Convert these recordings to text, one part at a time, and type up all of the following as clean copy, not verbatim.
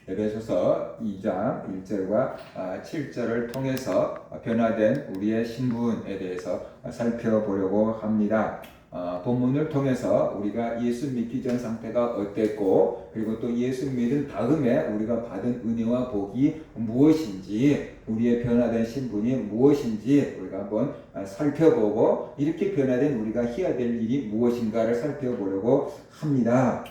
에베소서 2장 1절과 7절을 통해서 변화된 우리의 신분에 대해서 살펴보려고 합니다. 본문을 통해서 우리가 예수 믿기 전 상태가 어땠고, 그리고 또 예수 믿은 다음에 우리가 받은 은혜와 복이 무엇인지, 우리의 변화된 신분이 무엇인지 우리가 한번 살펴보고, 이렇게 변화된 우리가 해야 될 일이 무엇인가를 살펴보려고 합니다.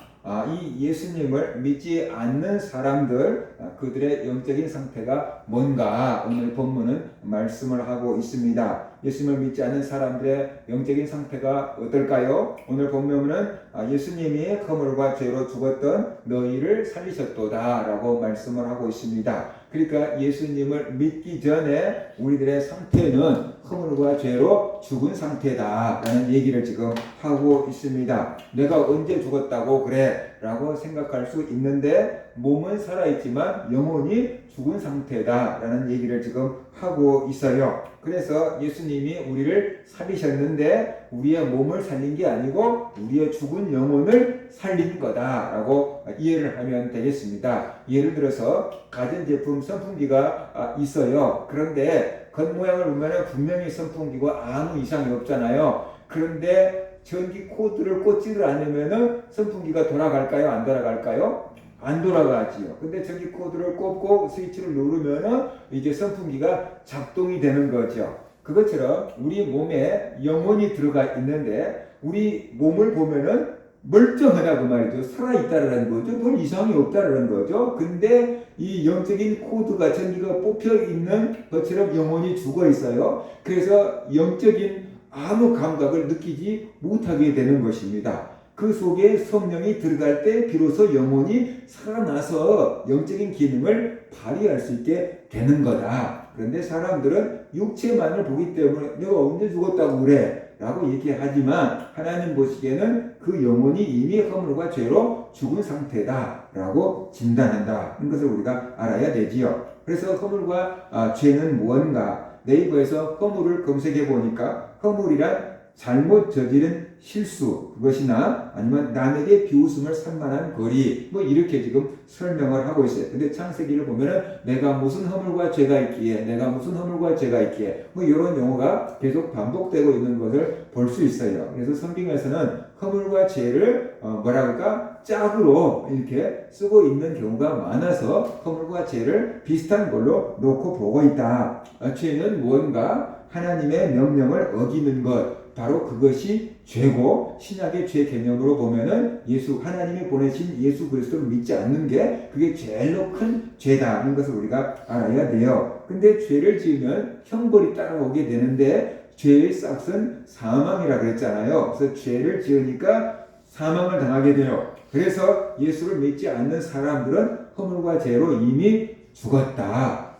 이 예수님을 믿지 않는 사람들, 그들의 영적인 상태가 뭔가 오늘 본문은 말씀을 하고 있습니다. 예수님을 믿지 않는 사람들의 영적인 상태가 어떨까요? 오늘 본문은 예수님이 허물과 죄로 죽었던 너희를 살리셨도다 라고 말씀을 하고 있습니다. 그러니까 예수님을 믿기 전에 우리들의 상태는 허물과 죄로 죽은 상태다 라는 얘기를 지금 하고 있습니다. 내가 언제 죽었다고 그래? 라고 생각할 수 있는데, 몸은 살아있지만 영혼이 죽은 상태다 라는 얘기를 지금 하고 있어요. 그래서 예수님이 우리를 살리셨는데 우리의 몸을 살린 게 아니고 우리의 죽은 영혼을 살린 거다 라고 이해를 하면 되겠습니다. 예를 들어서 가전제품 선풍기가 있어요. 그런데 겉모양을 보면 분명히 선풍기가 아무 이상이 없잖아요. 그런데 전기 코드를 꽂지를 않으면 선풍기가 돌아갈까요? 안 돌아갈까요? 안 돌아가지요. 근데 전기 코드를 꽂고 스위치를 누르면은 이제 선풍기가 작동이 되는 거죠. 그것처럼 우리 몸에 영혼이 들어가 있는데 우리 몸을 보면은 멀쩡하다고 말이죠. 살아있다라는 거죠. 별 이상이 없다라는 거죠. 근데 이 영적인 코드가 전기가 뽑혀 있는 것처럼 영혼이 죽어 있어요. 그래서 영적인 아무 감각을 느끼지 못하게 되는 것입니다. 그 속에 성령이 들어갈 때 비로소 영혼이 살아나서 영적인 기능을 발휘할 수 있게 되는 거다. 그런데 사람들은 육체만을 보기 때문에 내가 언제 죽었다고 그래? 라고 얘기하지만 하나님 보시기에는 그 영혼이 이미 허물과 죄로 죽은 상태다 라고 진단한다. 이런 것을 우리가 알아야 되지요. 그래서 허물과 죄는 무언가? 네이버에서 허물을 검색해 보니까 허물이란 잘못 저지른 실수, 그것이나 아니면 남에게 비웃음을 살만한 거리, 뭐 이렇게 지금 설명을 하고 있어요. 근데 창세기를 보면은 내가 무슨 허물과 죄가 있기에, 내가 무슨 허물과 죄가 있기에, 뭐 이런 용어가 계속 반복되고 있는 것을 볼 수 있어요. 그래서 성경에서는 허물과 죄를 뭐라 그럴까? 짝으로 이렇게 쓰고 있는 경우가 많아서 허물과 죄를 비슷한 걸로 놓고 보고 있다. 죄는 무언가 하나님의 명령을 어기는 것, 바로 그것이 죄고, 신약의 죄 개념으로 보면은 하나님이 보내신 예수 그리스도를 믿지 않는 게 그게 제일로 큰 죄다는 것을 우리가 알아야 돼요. 근데 죄를 지으면 형벌이 따라오게 되는데 죄의 싹은 사망이라 그랬잖아요. 그래서 죄를 지으니까 사망을 당하게 돼요. 그래서 예수를 믿지 않는 사람들은 허물과 죄로 이미 죽었다.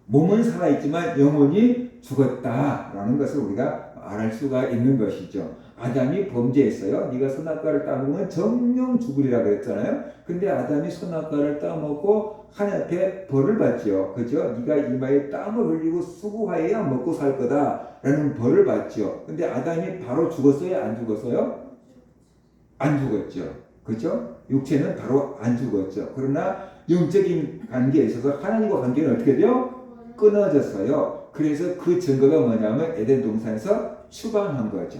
몸은 살아있지만 영혼이 죽었다라는 것을 우리가 알 수가 있는 것이죠. 아담이 범죄했어요. 네가 선악과를 따먹으면 정령 죽으리라 그랬잖아요. 근데 아담이 선악과를 따먹고 하나님 앞에 벌을 받죠. 그죠? 네가 이마에 땀을 흘리고 수고하여야 먹고 살 거다라는 벌을 받죠. 근데 아담이 바로 죽었어요? 안 죽었어요? 안 죽었죠. 그죠? 육체는 바로 안 죽었죠. 그러나 영적인 관계에 있어서 하나님과 관계는 어떻게 돼요? 끊어졌어요. 그래서 그 증거가 뭐냐면 에덴 동산에서 추방한 거죠.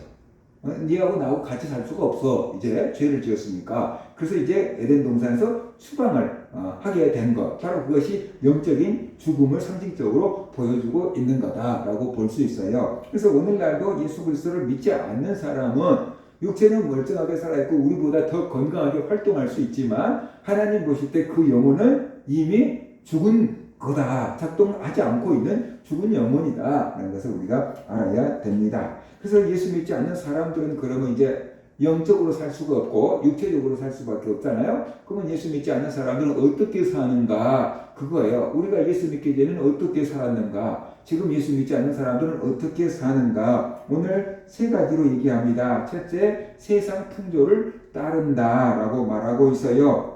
니하고 나하고 같이 살 수가 없어. 이제 죄를 지었으니까. 그래서 이제 에덴 동산에서 추방을 하게 된 것. 바로 그것이 영적인 죽음을 상징적으로 보여주고 있는 거다라고 볼 수 있어요. 그래서 오늘날도 예수 그리스도를 믿지 않는 사람은 육체는 멀쩡하게 살아있고 우리보다 더 건강하게 활동할 수 있지만 하나님 보실 때 그 영혼은 이미 죽은 거다. 작동하지 않고 있는 죽은 영혼이다 라는 것을 우리가 알아야 됩니다. 그래서 예수 믿지 않는 사람들은 그러면 이제 영적으로 살 수가 없고 육체적으로 살 수밖에 없잖아요. 그러면 예수 믿지 않는 사람들은 어떻게 사는가? 그거예요. 우리가 예수 믿기 전에는 어떻게 살았는가? 지금 예수 믿지 않는 사람들은 어떻게 사는가? 오늘 세 가지로 얘기합니다. 첫째, 세상 풍조를 따른다 라고 말하고 있어요.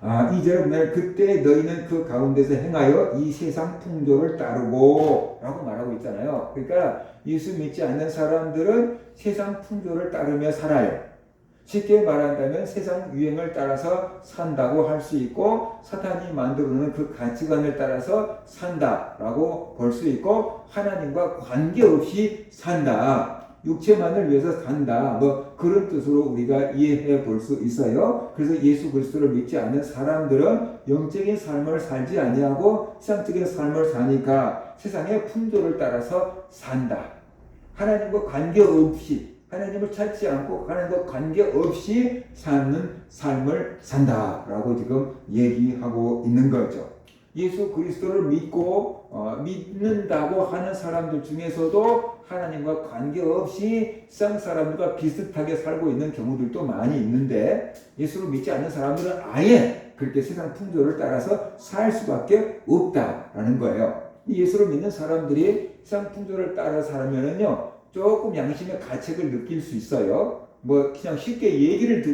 2절 보면 그때 너희는 그 가운데서 행하여 이 세상 풍조를 따르고 라고 말하고 있잖아요. 그러니까 예수 믿지 않는 사람들은 세상 풍조를 따르며 살아요. 쉽게 말한다면 세상 유행을 따라서 산다고 할 수 있고, 사탄이 만들어 놓은 그 가치관을 따라서 산다라고 볼 수 있고, 하나님과 관계없이 산다, 육체만을 위해서 산다, 뭐 그런 뜻으로 우리가 이해해 볼 수 있어요. 그래서 예수 그리스도를 믿지 않는 사람들은 영적인 삶을 살지 아니하고 세상적인 삶을 사니까 세상의 풍조를 따라서 산다. 하나님과 관계없이, 하나님을 찾지 않고 하나님과 관계없이 사는 삶을 산다라고 지금 얘기하고 있는 거죠. 예수 그리스도를 믿는다고 하는 사람들 중에서도 하나님과 관계없이 세상 사람들과 비슷하게 살고 있는 경우들도 많이 있는데, 예수를 믿지 않는 사람들은 아예 그렇게 세상 풍조를 따라서 살 수밖에 없다라는 거예요. 예수를 믿는 사람들이 세상 풍조를 따라 살면은요, 조금 양심의 가책을 느낄 수 있어요. 뭐 그냥 쉽게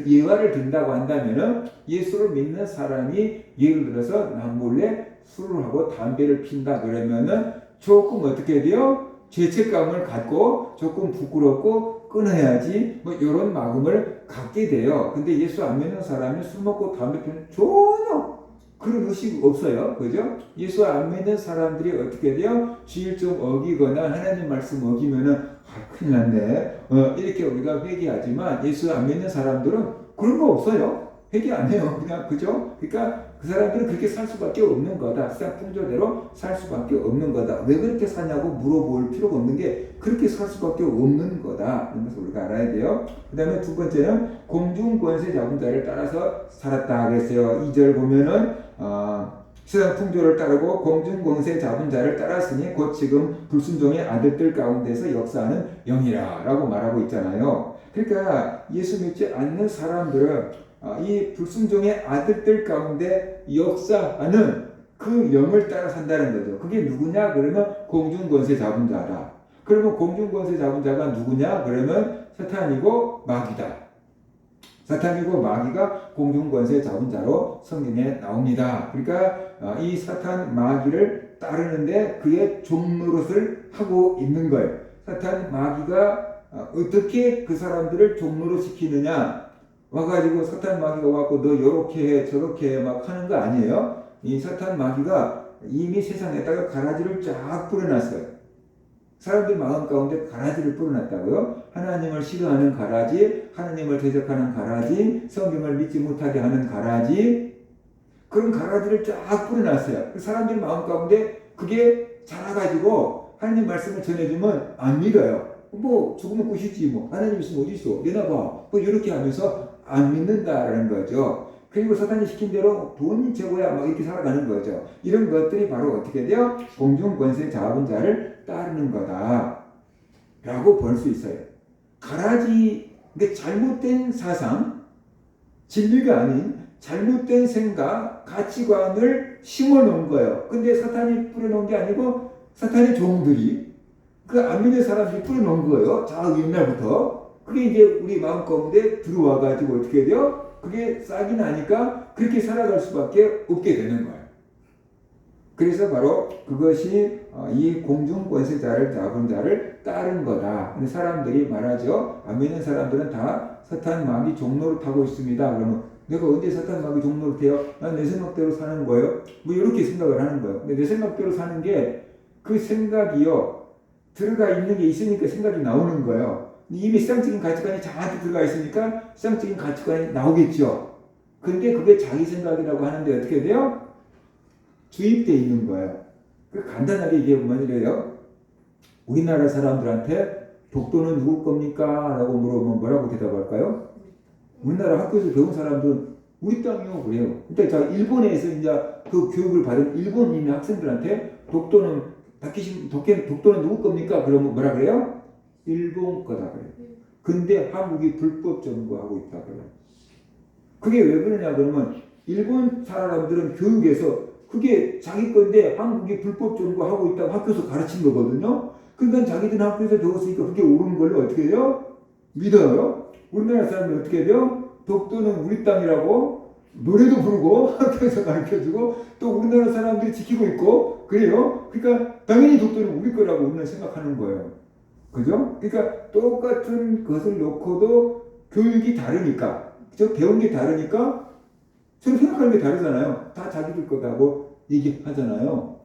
예화를 든다고 한다면은, 예수를 믿는 사람이 예를 들어서 남몰래 술을 하고 담배를 핀다 그러면은 조금 어떻게 돼요? 죄책감을 갖고 조금 부끄럽고 끊어야지, 뭐 이런 마음을 갖게 돼요. 근데 예수 안 믿는 사람이 술 먹고 담배 피우면 전혀 그런 의식 없어요. 그죠? 예수 안 믿는 사람들이 어떻게 돼요? 주일 좀 어기거나 하나님 말씀 어기면은 큰일 났네, 이렇게 우리가 회개하지만, 예수 안 믿는 사람들은 그런 거 없어요. 회개 안 해요. 그냥, 그죠? 그러니까 그 사람들은 그렇게 살 수밖에 없는 거다. 세상 풍조대로 살 수밖에 없는 거다. 왜 그렇게 사냐고 물어볼 필요가 없는 게, 그렇게 살 수밖에 없는 거다. 이런 것을 우리가 알아야 돼요. 그 다음에 두 번째는 공중 권세 잡은 자를 따라서 살았다 그랬어요. 2절 보면은 세상 풍조를 따르고 공중 권세 잡은 자를 따랐으니 곧 지금 불순종의 아들들 가운데서 역사하는 영이라 라고 말하고 있잖아요. 그러니까 예수 믿지 않는 사람들은 이 불순종의 아들들 가운데 역사하는 그 영을 따라 산다는 거죠. 그게 누구냐 그러면 공중 권세 잡은 자다. 그러면 공중 권세 잡은 자가 누구냐 그러면 사탄이고 마귀다. 사탄이고 마귀가 공중 권세 잡은 자로 성경에 나옵니다. 그러니까 이 사탄 마귀를 따르는데 그의 종노릇을 하고 있는 거예요. 사탄 마귀가 어떻게 그 사람들을 종노릇 시키느냐, 와가지고 사탄 마귀가 와갖고 너 요렇게 해 저렇게 해 막 하는 거 아니에요. 이 사탄 마귀가 이미 세상에다가 가라지를 쫙 뿌려놨어요. 사람들 마음 가운데 가라지를 뿌려놨다고요. 하나님을 싫어하는 가라지, 하나님을 대적하는 가라지, 성경을 믿지 못하게 하는 가라지, 그런 가라지를 쫙 뿌려놨어요. 사람들 마음 가운데 그게 자라가지고 하나님 말씀을 전해주면 안 믿어요. 뭐 죽으면 끝이지, 뭐 하나님 있으면 어디 있어, 내놔봐, 뭐 이렇게 하면서 안 믿는다라는 거죠. 그리고 사탄이 시킨 대로 돈이 최고야 막 이렇게 살아가는 거죠. 이런 것들이 바로 어떻게 돼요? 공중 권세 잡은 자를 따르는 거다 라고 볼 수 있어요. 가라지, 잘못된 사상, 진리가 아닌 잘못된 생각, 가치관을 심어 놓은 거예요. 근데 사탄이 뿌려놓은 게 아니고 사탄의 종들이, 그 안 믿는 사람들이 뿌려놓은 거예요. 자, 옛날부터. 그게 이제 우리 마음 가운데 들어와가지고 어떻게 돼요? 그게 싹이 나니까 그렇게 살아갈 수밖에 없게 되는 거예요. 그래서 바로 그것이 이 공중 권세자를 잡은 자를 따른 거다. 근데 사람들이 말하죠. 안 믿는 사람들은 다 사탄 마귀 종노릇 하고 있습니다. 그러면 내가 언제 사탄 마귀 종노릇 해요? 난 내 생각대로 사는 거예요. 뭐 이렇게 생각을 하는 거예요. 근데 내 생각대로 사는 게, 그 생각이요, 들어가 있는 게 있으니까 생각이 나오는 거예요. 이미 세상적인 가치관이 자한테 들어가 있으니까 세상적인 가치관이 나오겠죠. 근데 그게 자기 생각이라고 하는데 어떻게 돼요? 주입되어 있는 거예요. 간단하게 얘기해보면 이래요. 우리나라 사람들한테 독도는 누구 겁니까? 라고 물어보면 뭐라고 대답할까요? 우리나라 학교에서 배운 사람들은 우리 땅이요 그래요. 그러니까 자, 일본에서 이제 그 교육을 받은 일본인 학생들한테 독도는 누구 겁니까? 그러면 뭐라 그래요? 일본 거다 그래요. 근데 한국이 불법 점거하고 있다 그래요. 그게 왜 그러냐 그러면, 일본 사람들은 교육에서 그게 자기 건데 한국이 불법 점거하고 있다고 학교에서 가르친 거거든요. 그러니까 자기들 학교에서 배웠으니까 그게 옳은 걸로 어떻게 해요? 믿어요. 우리나라 사람들이 어떻게 돼요? 독도는 우리 땅이라고 노래도 부르고 학교에서 가르쳐주고 또 우리나라 사람들이 지키고 있고 그래요. 그러니까 당연히 독도는 우리 거라고 우리는 생각하는 거예요. 그죠? 그러니까 똑같은 것을 놓고도 교육이 다르니까, 저 배운 게 다르니까 서로 생각하는 게 다르잖아요. 다 자기들 거다고 얘기하잖아요.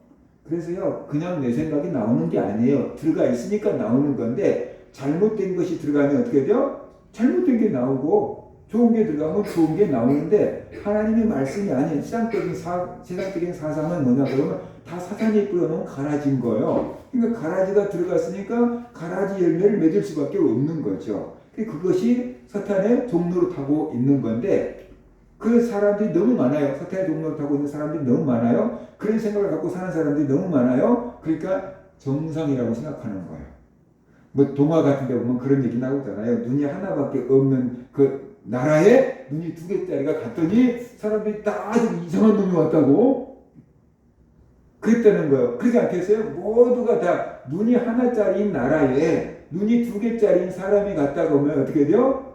그래서요, 그냥 내 생각이 나오는 게 아니에요. 들어가 있으니까 나오는 건데, 잘못된 것이 들어가면 어떻게 돼요? 잘못된 게 나오고, 좋은 게 들어가면 좋은 게 나오는데, 하나님의 말씀이 아닌 세상적인 사상은 뭐냐 그러면 다 사탄이 뿌려놓은 가라지인 거예요. 그러니까 가라지가 들어갔으니까 가라지 열매를 맺을 수밖에 없는 거죠. 그것이 사탄의 종로로 타고 있는 건데, 그 사람들이 너무 많아요. 사탄의 종로를 타고 있는 사람들이 너무 많아요. 그런 생각을 갖고 사는 사람들이 너무 많아요. 그러니까 정상이라고 생각하는 거예요. 뭐 동화 같은 데 보면 그런 얘기 나오잖아요. 눈이 하나밖에 없는 그 나라에 눈이 2개짜리가 갔더니 사람들이 다 아주 이상한 놈이 왔다고 그랬다는 거예요. 그러지 않겠어요? 모두가 다 눈이 하나짜리인 나라에 눈이 2개짜리인 사람이 갔다고 하면 어떻게 돼요?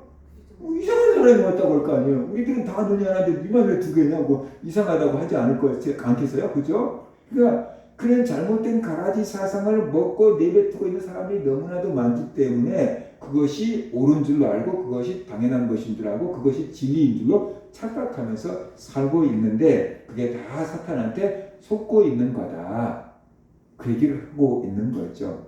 이상한 사람이 왔다고 할 거 아니에요. 우리들은 다 눈이 하나인데 니만 왜 2개냐고 이상하다고 하지 않겠어요? 그죠? 그러니까 그런 잘못된 가라지 사상을 먹고 내뱉고 있는 사람이 너무나도 많기 때문에 그것이 옳은 줄로 알고 그것이 당연한 것인 줄 알고 그것이 진리인 줄로 착각하면서 살고 있는데 그게 다 사탄한테 속고 있는 거다. 그 얘기를 하고 있는 거죠.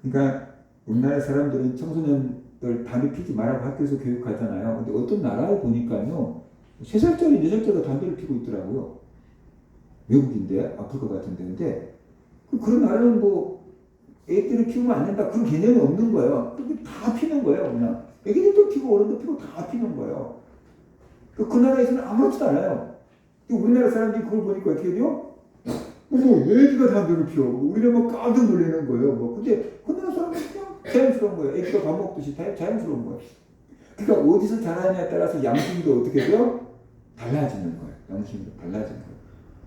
그러니까 우리나라 사람들은 청소년들 담배 피지 말라고 학교에서 교육하잖아요. 근데 어떤 나라에 보니까요 3살짜리, 4살짜리가 담배를 피고 있더라고요. 외국인데 아프리카 같은 데인데 그런 나라는 뭐 애들을 피우면 안 된다 그런 개념이 없는 거예요. 다 피는 거예요. 그냥 애기들도 피고 어른도 피고 다 피는 거예요. 그 나라에서는 아무렇지도 않아요. 우리나라 사람들이 그걸 보니까 어떻게 돼요? 애기가 담배를 피워. 우리는 뭐 깜짝 놀라는 거예요. 근데 그 나라 사람은 그냥 자연스러운 거예요. 애기가 밥 먹듯이 자연스러운 거예요. 그러니까 어디서 자라냐에 따라서 양심도 어떻게 돼요? 달라지는 거예요. 양심도 달라지는 거예요.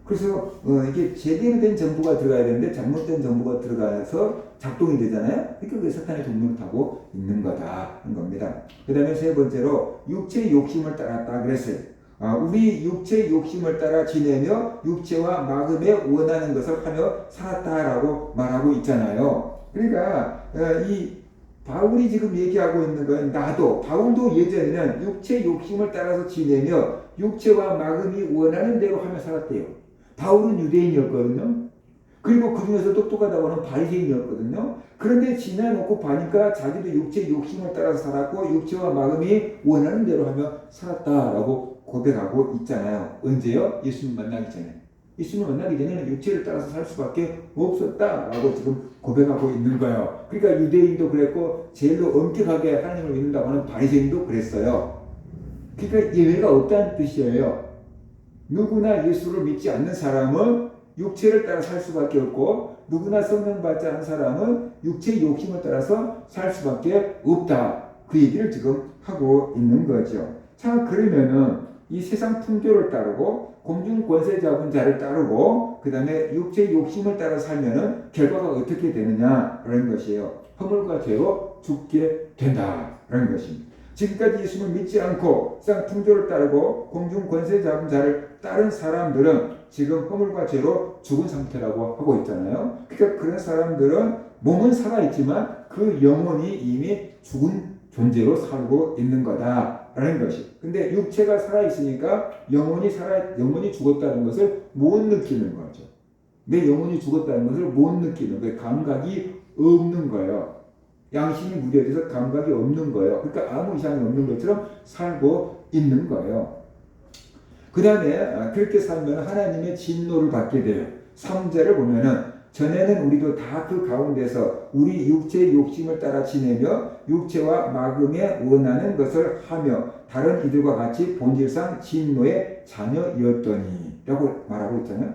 그래서 이게 제대로 된 정보가 들어가야 되는데 잘못된 정보가 들어가서 작동이 되잖아요. 그러니까 그 사탄의 종로를 타고 있는 거다 하는 겁니다. 그 다음에 3번째로 육체의 욕심을 따랐다 그랬어요. 우리 육체의 욕심을 따라 지내며 육체와 마음에 원하는 것을 하며 살았다라고 말하고 있잖아요. 그러니까 이 바울이 지금 얘기하고 있는 건 바울도 예전에는 육체의 욕심을 따라서 지내며 육체와 마음이 원하는 대로 하며 살았대요. 바울은 유대인이었거든요. 그리고 그 중에서 똑똑하다고 하는 바리새인이었거든요. 그런데 지나놓고 보니까 자기도 육체의 욕심을 따라서 살았고 육체와 마음이 원하는 대로 하며 살았다라고 고백하고 있잖아요. 언제요? 예수님 만나기 전에. 예수님 만나기 전에는 육체를 따라서 살 수밖에 없었다라고 지금 고백하고 있는 거예요. 그러니까 유대인도 그랬고 제일로 엄격하게 하나님을 믿는다고 하는 바리새인도 그랬어요. 그러니까 예외가 없다는 뜻이에요. 누구나 예수를 믿지 않는 사람은 육체를 따라 살 수밖에 없고 누구나 성령 받지 않은 사람은 육체의 욕심을 따라서 살 수밖에 없다. 그 얘기를 지금 하고 있는 거죠. 자, 그러면은 이 세상 풍조를 따르고 공중 권세 잡은 자를 따르고 그 다음에 육체의 욕심을 따라 살면은 결과가 어떻게 되느냐라는 것이에요. 허물과 죄로 죽게 된다라는 것입니다. 지금까지 예수를 믿지 않고 세상 풍조를 따르고 공중 권세 잡은 자를 따른 사람들은 지금 허물과 죄로 죽은 상태라고 하고 있잖아요. 그러니까 그런 사람들은 몸은 살아있지만 그 영혼이 이미 죽은 존재로 살고 있는 거다라는 것이. 근데 육체가 살아있으니까 영혼이 죽었다는 것을 못 느끼는 거죠. 내 영혼이 죽었다는 것을 못 느끼는 거예요. 감각이 없는 거예요. 양심이 무뎌져서 감각이 없는 거예요. 그러니까 아무 이상이 없는 것처럼 살고 있는 거예요. 그 다음에 그렇게 살면 하나님의 진노를 받게 돼요. 3절을 보면은 전에는 우리도 다 그 가운데서 우리 육체의 욕심을 따라 지내며 육체와 마음에 원하는 것을 하며 다른 이들과 같이 본질상 진노의 자녀였더니 라고 말하고 있잖아요.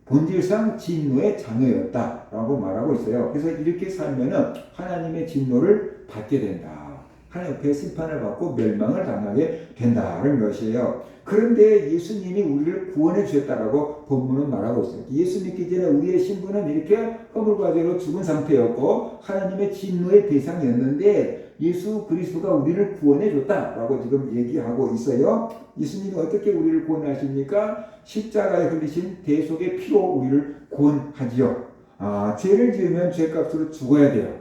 본질상 진노의 자녀였다라고 말하고 있어요. 그래서 이렇게 살면은 하나님의 진노를 받게 된다. 하나님 앞에 심판을 받고 멸망을 당하게 된다는 것이에요. 그런데 예수님이 우리를 구원해 주셨다라고 본문은 말하고 있어요. 예수 믿기 전에 우리의 신분은 이렇게 허물과 죄로 죽은 상태였고 하나님의 진노의 대상이었는데 예수 그리스도가 우리를 구원해 줬다라고 지금 얘기하고 있어요. 예수님이 어떻게 우리를 구원하십니까? 십자가에 흘리신 대속의 피로 우리를 구원하지요. 죄를 지으면 죄값으로 죽어야 돼요.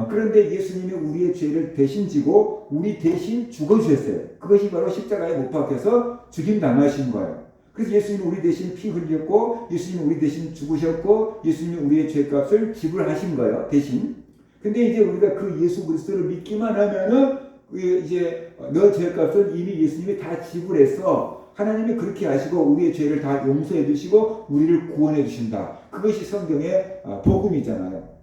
그런데 예수님이 우리의 죄를 대신 지고 우리 대신 죽어주셨어요. 그것이 바로 십자가에 못 박혀서 죽임 당하신 거예요. 그래서 예수님이 우리 대신 피 흘렸고 예수님이 우리 대신 죽으셨고 예수님이 우리의 죄값을 지불하신 거예요. 대신. 근데 이제 우리가 그 예수 그리스도를 믿기만 하면은 이제 너 죄값은 이미 예수님이 다 지불해서 하나님이 그렇게 하시고 우리의 죄를 다 용서해 주시고 우리를 구원해 주신다. 그것이 성경의 복음이잖아요.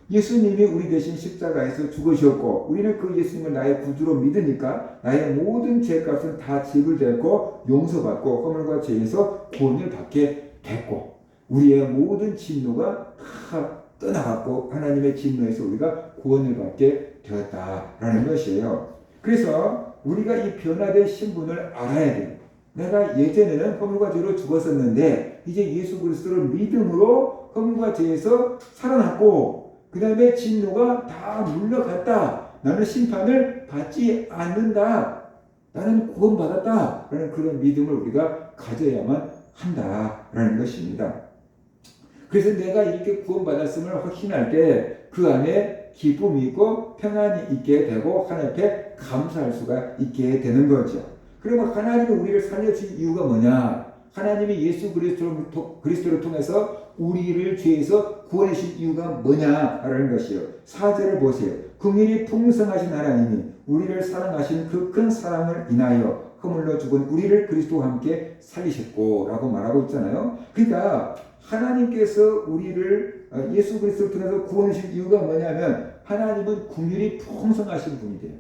예수님이 우리 대신 십자가에서 죽으셨고 우리는 그 예수님을 나의 구주로 믿으니까 나의 모든 죄값은 다 지불되고 용서받고 허물과 죄에서 구원을 받게 됐고 우리의 모든 진노가 다 떠나갔고 하나님의 진노에서 우리가 구원을 받게 되었다라는 것이에요. 그래서 우리가 이 변화된 신분을 알아야 돼요. 내가 예전에는 허물과 죄로 죽었었는데 이제 예수 그리스도를 믿음으로 허물과 죄에서 살아났고 그 다음에 진노가 다 물러갔다. 나는 심판을 받지 않는다. 나는 구원받았다. 라는 그런 믿음을 우리가 가져야만 한다라는 것입니다. 그래서 내가 이렇게 구원받았음을 확신할 때 그 안에 기쁨이 있고 평안이 있게 되고 하나님 앞에 감사할 수가 있게 되는 거죠. 그러면 하나님이 우리를 살려주신 이유가 뭐냐? 하나님이 예수 그리스도를 통해서 우리를 죄에서 구원해 주신 이유가 뭐냐라는 것이요. 4절을 보세요. 긍휼이 풍성하신 하나님이 우리를 사랑하신 그 큰 사랑을 인하여 허물로 죽은 우리를 그리스도와 함께 살리셨고 라고 말하고 있잖아요. 그러니까 하나님께서 우리를 예수 그리스도를 통해서 구원해 주신 이유가 뭐냐면 하나님은 긍휼이 풍성하신 분이래요.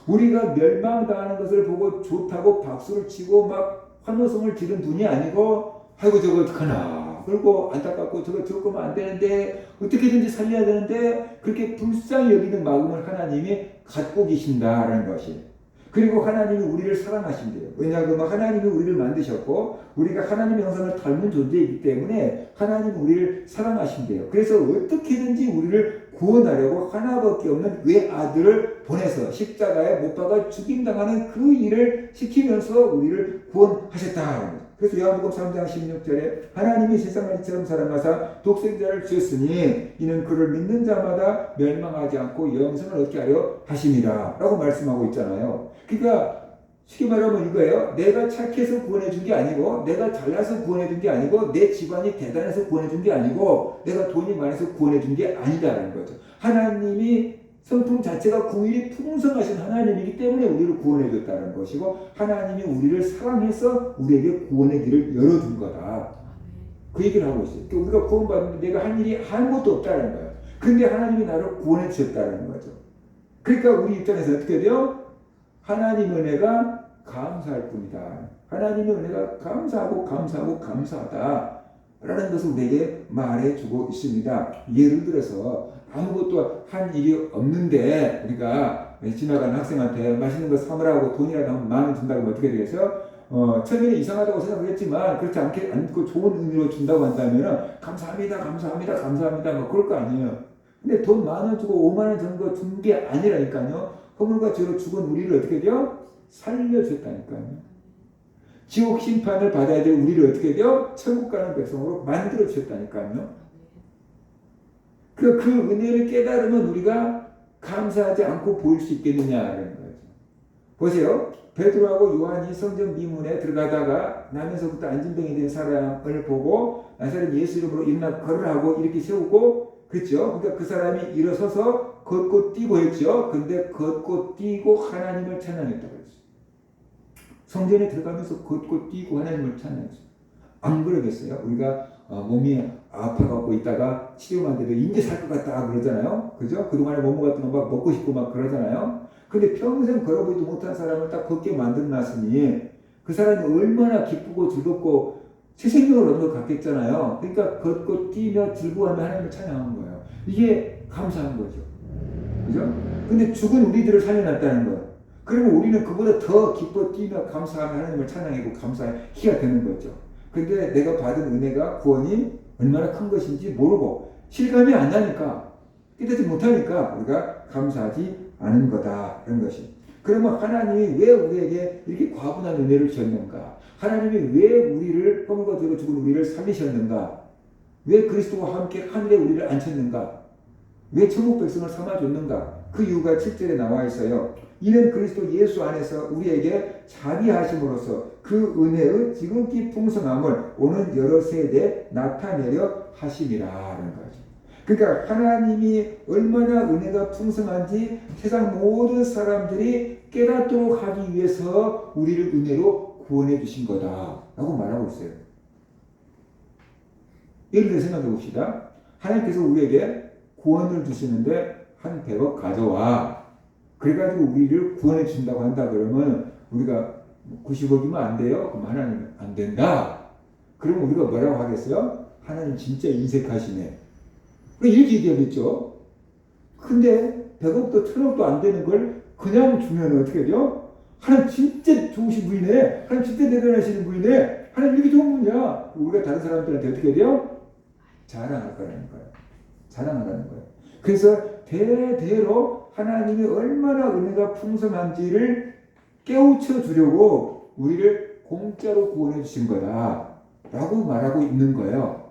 우리가 멸망당하는 것을 보고 좋다고 박수를 치고 막 환호성을 지른 분이 아니고 아이고 저거 어떡하나 그리고 안타깝고 저거 거면 안 되는데 어떻게든지 살려야 되는데 그렇게 불쌍히 여기는 마음을 하나님이 갖고 계신다라는 것이. 그리고 하나님이 우리를 사랑하신대요. 왜냐하면 하나님이 우리를 만드셨고 우리가 하나님의 형상을 닮은 존재이기 때문에 하나님이 우리를 사랑하신대요. 그래서 어떻게든지 우리를 구원하려고 하나밖에 없는 외아들을 보내서 십자가에 못 박아 죽임당하는 그 일을 시키면서 우리를 구원하셨다. 그래서 요한복음 3장 16절에 하나님이 세상을 이처럼 사랑하사 독생자를 주셨으니 이는 그를 믿는 자마다 멸망하지 않고 영생을 얻게 하려 하심이라 라고 말씀하고 있잖아요. 그러니까 쉽게 말하면 이거예요. 내가 착해서 구원해 준 게 아니고 내가 잘나서 구원해 준 게 아니고 내 집안이 대단해서 구원해 준 게 아니고 내가 돈이 많아서 구원해 준 게 아니다라는 거죠. 하나님이 성품 자체가 긍휼이 풍성하신 하나님이기 때문에 우리를 구원해 줬다는 것이고 하나님이 우리를 사랑해서 우리에게 구원의 길을 열어준 거다. 그 얘기를 하고 있어요. 그러니까 우리가 구원받는데 내가 한 일이 아무것도 없다는 거예요. 근데 하나님이 나를 구원해 주셨다는 거죠. 그러니까 우리 입장에서 어떻게 돼요? 하나님 은혜가 감사할 뿐이다. 하나님의 은혜가 감사하고 감사하다. 라는 것을 우리에게 말해주고 있습니다. 예를 들어서 아무것도 한 일이 없는데 우리가 지나가는 학생한테 맛있는 거 사먹으라고 돈이라도 한 10,000원 준다고 하면 어떻게 되겠어요? 처음에는 이상하다고 생각했지만 그렇지 않고 좋은 의미로 준다고 한다면 감사합니다 막 그럴 거 아니에요. 근데 돈 10,000원 주고 50,000원 정도 준 게 아니라니까요. 허물과 죄로 죽은 우리를 어떻게 돼요? 살려주셨다니까요. 지옥 심판을 받아야 될 우리를 어떻게 돼요? 천국 가는 백성으로 만들어 주셨다니까요. 그 은혜를 깨달으면 우리가 감사하지 않고 보일 수 있겠느냐라는 거죠. 보세요. 베드로하고 요한이 성전 미문에 들어가다가 나면서부터 안진병이 된 사람을 보고 나사렛 예수 이름으로 일어나 걸으라고 이렇게 세우고 그렇죠. 그러니까 그 사람이 일어서서 걷고 뛰고 했죠. 근데 걷고 뛰고 하나님을 찬양했다고 했어요. 성전에 들어가면서 걷고 뛰고 하나님을 찬양했어요. 안 그러겠어요? 우리가 몸이 아파갖고 있다가 치료만 돼도 이제 살 것 같다 그러잖아요. 그죠? 그동안에 못 먹었던 거 막 먹고 싶고 막 그러잖아요. 근데 평생 걸어보지도 못한 사람을 딱 걷게 만들어놨으니 그 사람이 얼마나 기쁘고 즐겁고 새 생명을 얻는 것 같겠잖아요. 그러니까 걷고 뛰며 즐거워하며 하나님을 찬양한 거예요. 이게 감사한 거죠. 그죠? 근데 죽은 우리들을 살려놨다는 거예요. 그러면 우리는 그보다 더 기뻐 뛰며 감사하며 하나님을 찬양하고 감사해야 되는 거죠. 근데 내가 받은 은혜가 구원이 얼마나 큰 것인지 모르고 실감이 안 나니까 깨닫지 못하니까 우리가 감사하지 않은 거다라는 것이. 그러면 하나님이 왜 우리에게 이렇게 과분한 은혜를 주셨는가? 하나님이 왜 우리를 허물과 죄로 죽은 우리를 살리셨는가? 왜 그리스도와 함께 하늘에 우리를 앉혔는가? 왜 천국 백성을 삼아줬는가? 그 이유가 7절에 나와 있어요. 이는 그리스도 예수 안에서 우리에게 자비하심으로써 그 은혜의 지극히 풍성함을 오는 여러 세대에 나타내려 하심이라는 거죠. 그러니까 하나님이 얼마나 은혜가 풍성한지 세상 모든 사람들이 깨닫도록 하기 위해서 우리를 은혜로 구원해 주신 거다라고 말하고 있어요. 예를 들어 생각해 봅시다. 하나님께서 우리에게 구원을 주시는데 한 100억 가져와. 그래가지고 우리를 구원해 주신다고 한다 그러면 우리가 90억이면 안 돼요? 그럼 하나님 안 된다. 그러면 우리가 뭐라고 하겠어요? 하나님 진짜 인색하시네. 이렇게 얘기하겠죠. 근데 100억도 1000억도 안 되는 걸 그냥 주면 어떻게 돼요? 하나님 진짜 좋으신 분이네. 하나님 진짜 대단하시는 분이네. 하나님 이렇게 좋은 분이야. 우리가 다른 사람들한테 어떻게 돼요? 자랑할 거라는 거예요. 자랑하라는 거예요. 그래서 대대로 하나님이 얼마나 은혜가 풍성한지를 깨우쳐 주려고 우리를 공짜로 구원해 주신 거다 라고 말하고 있는 거예요.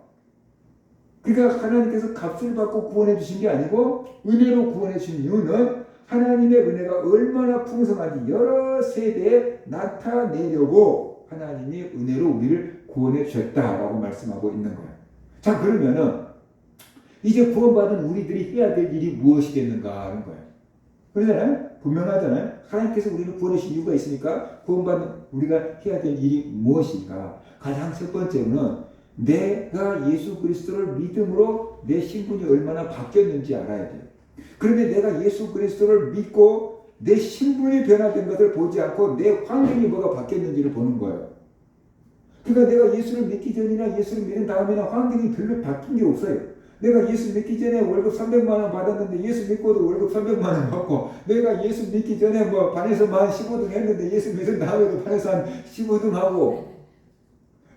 그러니까 하나님께서 값을 받고 구원해 주신 게 아니고 은혜로 구원해 주신 이유는 하나님의 은혜가 얼마나 풍성한지 여러 세대에 나타내려고 하나님이 은혜로 우리를 구원해 주셨다라고 말씀하고 있는 거예요. 자, 그러면은 이제 구원받은 우리들이 해야 될 일이 무엇이겠는가 하는 거예요. 그러잖아요? 분명하잖아요? 하나님께서 우리를 구원해 주신 이유가 있으니까 구원받은 우리가 해야 될 일이 무엇인가. 가장 첫 번째는 내가 예수 그리스도를 믿음으로 내 신분이 얼마나 바뀌었는지 알아야 돼요. 그런데 내가 예수 그리스도를 믿고 내 신분이 변화된 것을 보지 않고 내 환경이 뭐가 바뀌었는지를 보는 거예요. 그러니까 내가 예수를 믿기 전이나 예수를 믿은 다음에는 환경이 별로 바뀐 게 없어요. 내가 예수 믿기 전에 월급 300만 원 받았는데 예수 믿고도 월급 300만 원 받고, 내가 예수 믿기 전에 뭐 반에서 만 15등 했는데 예수 믿은 다음에도 반에서 한 15등 하고,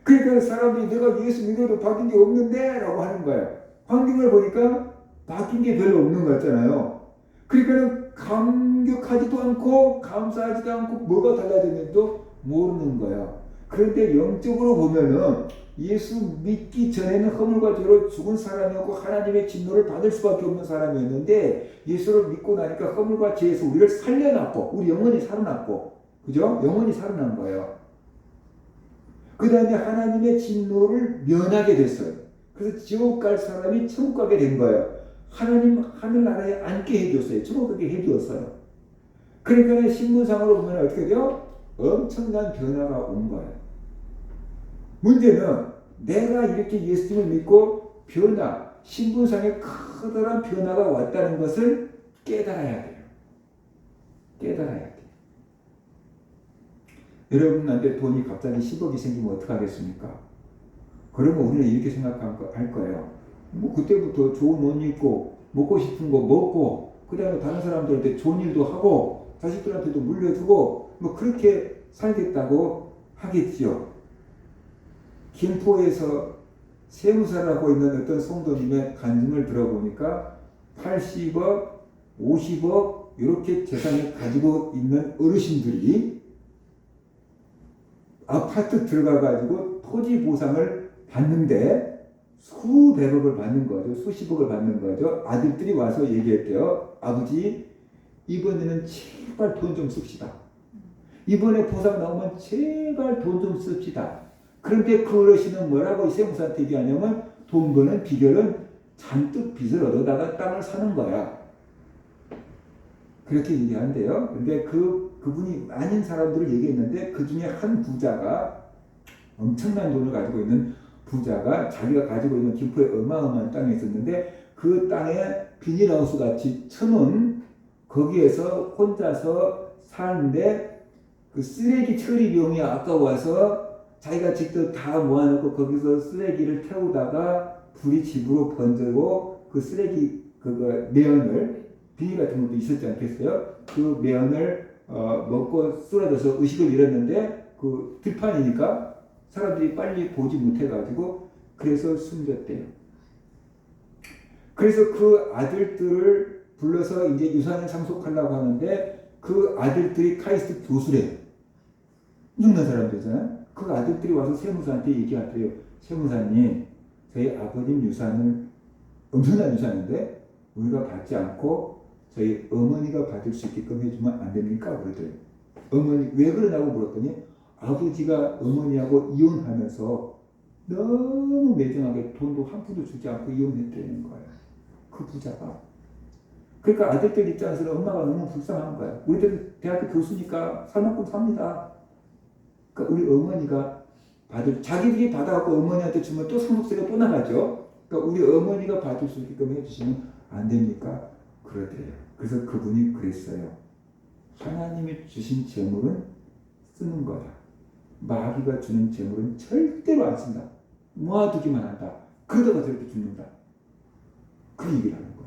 그러니까 사람들이 내가 예수 믿어도 바뀐 게 없는데 라고 하는 거예요. 환경을 보니까 바뀐 게 별로 없는 것 같잖아요. 그러니까 감격하지도 않고 감사하지도 않고 뭐가 달라졌는지도 모르는 거예요. 그런데 영적으로 보면은 예수 믿기 전에는 허물과 죄로 죽은 사람이었고 하나님의 진노를 받을 수밖에 없는 사람이었는데, 예수를 믿고 나니까 허물과 죄에서 우리를 살려놨고 우리 영혼이 살아났고, 그죠? 영혼이 살아난 거예요. 그 다음에 하나님의 진노를 면하게 됐어요. 그래서 지옥 갈 사람이 천국 가게 된 거예요. 하나님 하늘나라에 앉게 해줬어요. 천국 가게 해주었어요. 그러니까 신분상으로 보면 어떻게 돼요? 엄청난 변화가 온 거예요. 문제는 내가 이렇게 예수님을 믿고 신분상에 커다란 변화가 왔다는 것을 깨달아야 돼요. 깨달아야 돼요. 여러분한테 돈이 갑자기 10억이 생기면 어떡하겠습니까? 그러면 우리는 이렇게 생각할 거예요. 뭐 그때부터 좋은 옷 입고 먹고 싶은 거 먹고, 그 다음에 다른 사람들한테 좋은 일도 하고 자식들한테도 물려주고 뭐 그렇게 살겠다고 하겠지요. 김포에서 세무사를 하고 있는 어떤 성도님의 간증을 들어보니까 80억, 50억 이렇게 재산을 가지고 있는 어르신들이 아파트 들어가가지고 토지 보상을 받는데 수백억을 받는 거죠. 수십억을 받는 거죠. 아들들이 와서 얘기했대요. 아버지, 이번에는 제발 돈 좀 씁시다. 이번에 보상 나오면 제발 돈 좀 씁시다. 그런데 그 어르신은 뭐라고 이 세무사한테 얘기하냐면, 돈 버는 비결은 잔뜩 빚을 얻어다가 땅을 사는 거야. 그렇게 얘기한대요. 근데 그분이 많은 사람들을 얘기했는데, 그 중에 한 부자가, 엄청난 돈을 가지고 있는 부자가 자기가 가지고 있는 김포에 어마어마한 땅이 있었는데, 그 땅에 비닐하우스 같이 쳐놓은 거기에서 혼자서 사는데, 그 쓰레기 처리 비용이 아까워서 자기가 직접 다 모아놓고 거기서 쓰레기를 태우다가 불이 집으로 번지고, 그 쓰레기 매연을, 비닐 같은 것도 있었지 않겠어요? 그 매연을 먹고 쓰러져서 의식을 잃었는데, 그 들판이니까 사람들이 빨리 보지 못해가지고 그래서 숨졌대요. 그래서 그 아들들을 불러서 이제 유산을 상속하려고 하는데, 그 아들들이 카이스트 교수래요. 죽는 사람들이잖아요. 그 아들들이 와서 세무사한테 얘기하더래요. 세무사님, 저희 아버님 유산을, 엄청난 유산인데 우리가 받지 않고 저희 어머니가 받을 수 있게끔 해주면 안 됩니까? 그러더니 어머니 왜 그러냐고 물었더니 아버지가 어머니하고 이혼하면서 너무 매정하게 돈도 한 푼도 주지 않고 이혼했다는 거예요. 그 부자가. 그러니까 아들들 입장에서는 엄마가 너무 불쌍한 거야. 우리들 대학교 교수니까 살 만큼 삽니다. 그러니까 우리 어머니가 자기들이 받아갖고 어머니한테 주면 또 상속세가 또 나가죠. 그러니까 우리 어머니가 받을 수 있게끔 해주시면 안 됩니까? 그러대요. 그래서 그분이 그랬어요. 하나님이 주신 재물은 쓰는 거야. 마귀가 주는 재물은 절대로 안 쓴다. 모아두기만 한다. 그러다가 저렇게 죽는다. 그 얘기를 하는 거야.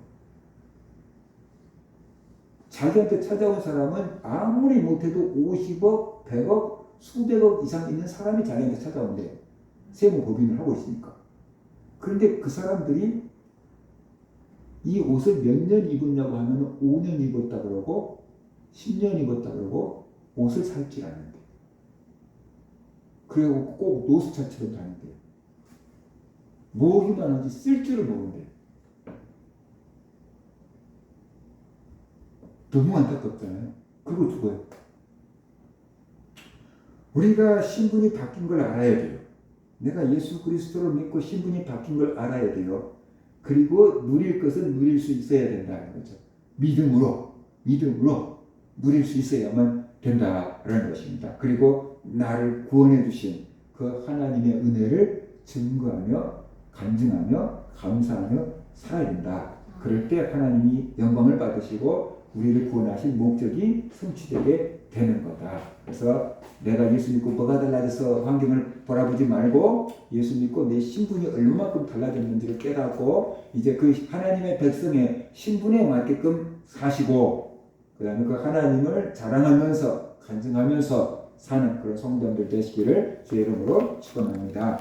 자기한테 찾아온 사람은 아무리 못해도 50억, 100억, 수백억 이상 있는 사람이 자기한테 찾아온대요. 세무법인을 하고 있으니까. 그런데 그 사람들이 이 옷을 몇 년 입었냐고 하면 5년 입었다 그러고 10년 입었다 그러고 옷을 살 줄 아는데. 그리고 꼭 노숙자처럼 다닌대요. 모으기만 하지 쓸 줄을 모른대요. 너무 안타깝잖아요. 그리고 죽어요. 우리가 신분이 바뀐 걸 알아야 돼요. 내가 예수 그리스도를 믿고 신분이 바뀐 걸 알아야 돼요. 그리고 누릴 것은 누릴 수 있어야 된다는 거죠. 믿음으로 누릴 수 있어야만 된다라는 것입니다. 그리고 나를 구원해 주신 그 하나님의 은혜를 증거하며 간증하며 감사하며 살아야 된다. 그럴 때 하나님이 영광을 받으시고 우리를 구원하신 목적이 성취되게 되는 거다. 그래서 내가 예수 믿고 뭐가 달라져서 환경을 바라보지 말고 예수 믿고 내 신분이 얼마만큼 달라졌는지를 깨닫고 이제 그 하나님의 백성의 신분에 맞게끔 사시고 그 다음에 그 하나님을 자랑하면서 간증하면서 사는 그런 성도들 되시기를 주의 이름으로 축원합니다.